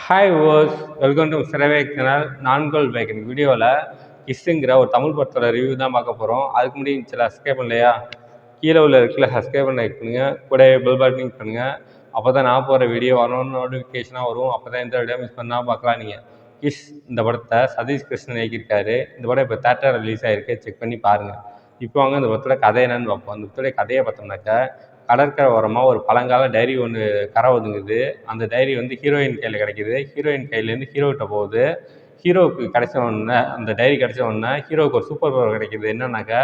Hi ஓஸ் welcome to mister channel. நான்கோல் bike வீடியோவில் கிஸ்ஸுங்கிற ஒரு தமிழ் படத்தோட ரிவ்யூ தான் பார்க்க போகிறோம். அதுக்கு முன்னாடி சில சப்ஸ்கிரைப் பண்ணலையா, கீழே உள்ள இருக்குல்ல சப்ஸ்கிரைப் பண்ண லைக் பண்ணுங்கள், கூட பெல் பட்டன் பண்ணுங்கள். அப்போ தான் நான் போகிற வீடியோ வரணும்னு நோட்டிஃபிகேஷனாக வரும். அப்போ தான் எந்த வீடியோ மிஸ் பண்ணால் பார்க்கலாம். நீங்கள் கிஸ் இந்த படத்தை சதீஷ் கிருஷ்ணன் இயக்கியிருக்காரு. இந்த படம் இப்போ தேட்டர் ரிலீஸ் ஆகிருக்கு, செக் பண்ணி பாருங்கள். இப்போ வாங்க இந்த படத்தோட கதை என்னன்னு பார்ப்போம். அந்த படத்தோடைய கதையை பார்த்தோம்னாக்கா, கடற்கரை ஓரமாக ஒரு பழங்கால டைரி ஒன்று கரை ஒதுங்குது. அந்த டைரி வந்து ஹீரோயின் கையில் கிடைக்கிது. ஹீரோயின் கையிலேருந்து ஹீரோகிட்ட போகுது. ஹீரோவுக்கு கிடைச்ச உடனே அந்த டைரி கிடைச்ச உடனே ஹீரோவுக்கு ஒரு சூப்பர் பவர் கிடைக்கிது. என்னன்னாக்கா,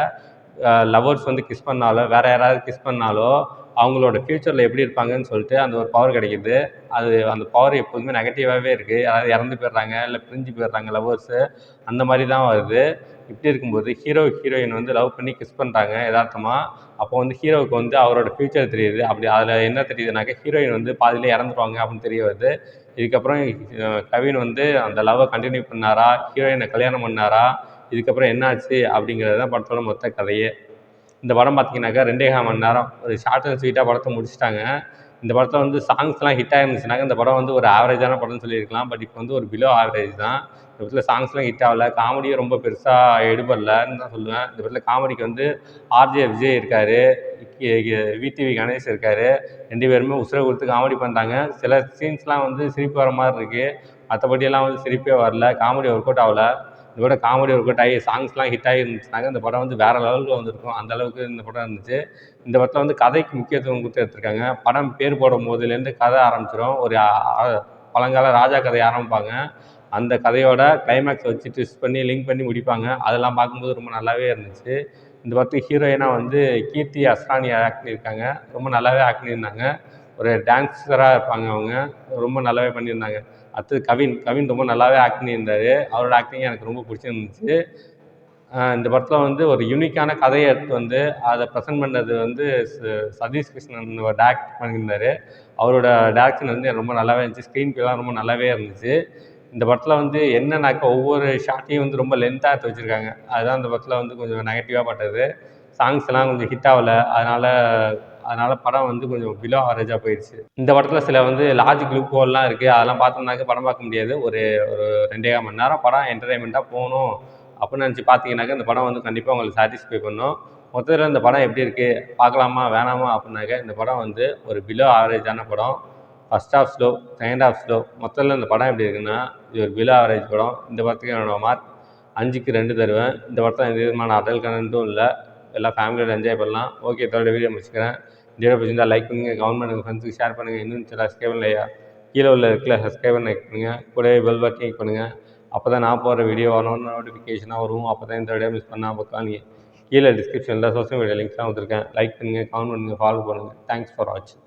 லவர்ஸ் வந்து கிஸ் பண்ணாலோ வேறு யாராவது கிஸ் பண்ணாலோ அவங்களோட ஃப்யூச்சரில் எப்படி இருப்பாங்கன்னு சொல்லிட்டு அந்த ஒரு பவர் கிடைக்கிது. அந்த பவர் எப்போதுமே நெகட்டிவாகவே இருக்குது. யாராவது இறந்து போயிடுறாங்க, இல்லை பிரிஞ்சு போயிடுறாங்க லவர்ஸு, அந்த மாதிரி தான் வருது. இப்படி இருக்கும்போது ஹீரோயின் வந்து லவ் பண்ணி கிஸ் பண்ணுறாங்க யதார்த்தமாக. அப்போ வந்து ஹீரோவுக்கு வந்து அவரோட ஃப்யூச்சர் தெரியுது. அப்படி அதில் என்ன தெரியுதுனாக்கா, ஹீரோயின் வந்து பாதியிலே இறந்துருவாங்க அப்படின்னு தெரிய வருது. இதுக்கப்புறம் கவின் வந்து அந்த லவ்வை கண்டினியூ பண்ணாரா, ஹீரோயினை கல்யாணம் பண்ணாரா, இதுக்கப்புறம் என்னாச்சு அப்படிங்கிறது தான் படத்தோட மொத்த கதையே. இந்த படம் பார்த்தீங்கன்னாக்கா 2.5 மணி நேரம் ஒரு ஷார்ட் அண்ட் ஸ்வீட்டாக படத்தை முடிச்சிட்டாங்க. இந்த படத்தில் வந்து சாங்ஸ்லாம் ஹிட் ஆகிருந்துச்சுனாக்கா இந்த படம் வந்து ஒரு ஆவரேஜான படம்னு சொல்லியிருக்கலாம். பட் இப்போ வந்து ஒரு பிலோ ஆவரேஜ் தான். இந்த படத்தில் சாங்ஸ்லாம் ஹிட் ஆகலை, காமெடியும் ரொம்ப பெருசாக எடுபடலன்னு தான் சொல்லுவேன். இந்த படத்தில் காமெடிக்கு வந்து ஆர்ஜே விஜய் இருக்கார், விடிவி கணேஷ் இருக்கார். 2 பேருமே உசுரை கொடுத்து காமெடி பண்ணுறாங்க. சில சீன்ஸ்லாம் வந்து சிரிப்பு வர மாதிரி இருக்குது, மற்றபடியெல்லாம் வந்து சிரிப்பே வரல. காமெடி ஒர்க் அவுட் ஆகலை. இதோட காமெடி ஒர்க் அவுட் ஆகி சாங்ஸ்லாம் ஹிட் ஆகிருந்துச்சுனாங்க இந்த படம் வந்து வேறு லெவலில் வந்திருக்கும். அந்தளவுக்கு இந்த படம் இருந்துச்சு. இந்த படத்தில் வந்து கதைக்கு முக்கியத்துவம் கொடுத்து எடுத்திருக்காங்க. படம் பேர் போடும் போதுலேருந்து கதை ஆரம்பிச்சிடும். ஒரு பழங்கால ராஜா கதையை ஆரம்பிப்பாங்க. அந்த கதையோட கிளைமேக்ஸ் வச்சு ட்விஸ்ட் பண்ணி லிங்க் பண்ணி முடிப்பாங்க. அதெல்லாம் பார்க்கும்போது ரொம்ப நல்லாவே இருந்துச்சு. இந்த படத்துக்கு ஹீரோயினாக வந்து கீர்த்தி அஸ்ரானி ஆக்ட் பண்ணியிருக்காங்க. ரொம்ப நல்லாவே ஆக்ட் பண்ணியிருந்தாங்க. ஒரு டான்ஸராக இருப்பாங்க அவங்க, ரொம்ப நல்லாவே பண்ணியிருந்தாங்க. அடுத்தது கவின் ரொம்ப நல்லாவே ஆக்ட் பண்ணியிருந்தார். அவரோட ஆக்டிங் எனக்கு ரொம்ப பிடிச்சிருந்துச்சு. இந்த படத்தில் வந்து ஒரு யூனிக்கான கதையை எடுத்து வந்து அதை ப்ரெசென்ட் பண்ணது வந்து சதீஷ் கிருஷ்ணன் டேரக்ட் பண்ணியிருந்தார். அவரோட டேரக்ஷன் வந்து ரொம்ப நல்லாவே இருந்துச்சு. ஸ்க்ரீன் ப்ளேலாம் ரொம்ப நல்லாவே இருந்துச்சு. இந்த படத்தில் வந்து என்னன்னாக்கா, ஒவ்வொரு ஷாட்டையும் வந்து ரொம்ப லென்த்தாக எடுத்து வச்சுருக்காங்க. அதுதான் இந்த படத்தில் வந்து கொஞ்சம் நெகட்டிவாக பட்டது. சாங்ஸ் எல்லாம் கொஞ்சம் ஹிட் ஆகலை. அதனால் படம் வந்து கொஞ்சம் பிலோ ஆவரேஜாக போயிடுச்சு. இந்த படத்தில் சில வந்து லாஜிக் லூப் ஹோல்லாம் இருக்குது. அதெல்லாம் பார்த்தோம்னாக்க படம் பார்க்க முடியாது. ஒரு 2.5 மணி நேரம் படம் என்டர்டைன்மெண்ட்டாக போகணும் அப்படின்னு நினச்சி பார்த்தீங்கன்னாக்கா இந்த படம் வந்து கண்டிப்பாக உங்களுக்கு சாட்டிஸ்ஃபை பண்ணும். மொத்தத்தில் இந்த படம் எப்படி இருக்குது, பார்க்கலாமா வேணாமா அப்படின்னாக்கா, இந்த படம் வந்து ஒரு பிலோ ஆவரேஜான படம். First half slow, second half slow. மொத்தத்தில் இந்த படம் எப்படி இருக்குன்னா, இது ஒரு பிலோ ஆவரேஜ் படம். இந்த படத்துக்கு என்னோட மார்க் 5க்கு 2 தருவேன். இந்த படத்தில் எந்த விதமான அடல் கண்டென்ட்டும் இல்லை. எல்லாம் ஃபேமிலியோட என்ஜாய் பண்ணலாம். ஓகே, இதோட வீடியோ முடிச்சுக்கிறேன். வீடியோ பிடிச்சிருந்தா லைக் பண்ணுங்கள், கமெண்ட் பண்ணுங்கள், ஃப்ரெண்ட்ஸுக்கு ஷேர் பண்ணுங்கள். இன்னும் சில சப்ஸ்கிரைப் பண்ணலையா, கீழே உள்ள இருக்குல்ல சப்ஸ்கிரைப் பண்ண லைக் பண்ணுங்கள், கூடவே பெல் பட்டன் கிளிக் பண்ணுங்கள். அப்போ தான் நான் போகிற வீடியோ வரணும்னு நோட்டிஃபிகேஷனாக வரும். அப்போ தான் இந்த வீடியோ மிஸ் பண்ணால் பார்க்கலாம். நீங்கள் கீழே டிஸ்கிரிப்ஷனில் சோஷியல் மீடியா லிங்க்ஸ்லாம் கொடுத்துருக்கேன். லைக் பண்ணுங்கள், கமெண்ட் பண்ணுங்கள், ஃபாலோ பண்ணுங்கள். தேங்க்ஸ் ஃபார் வாட்சிங்.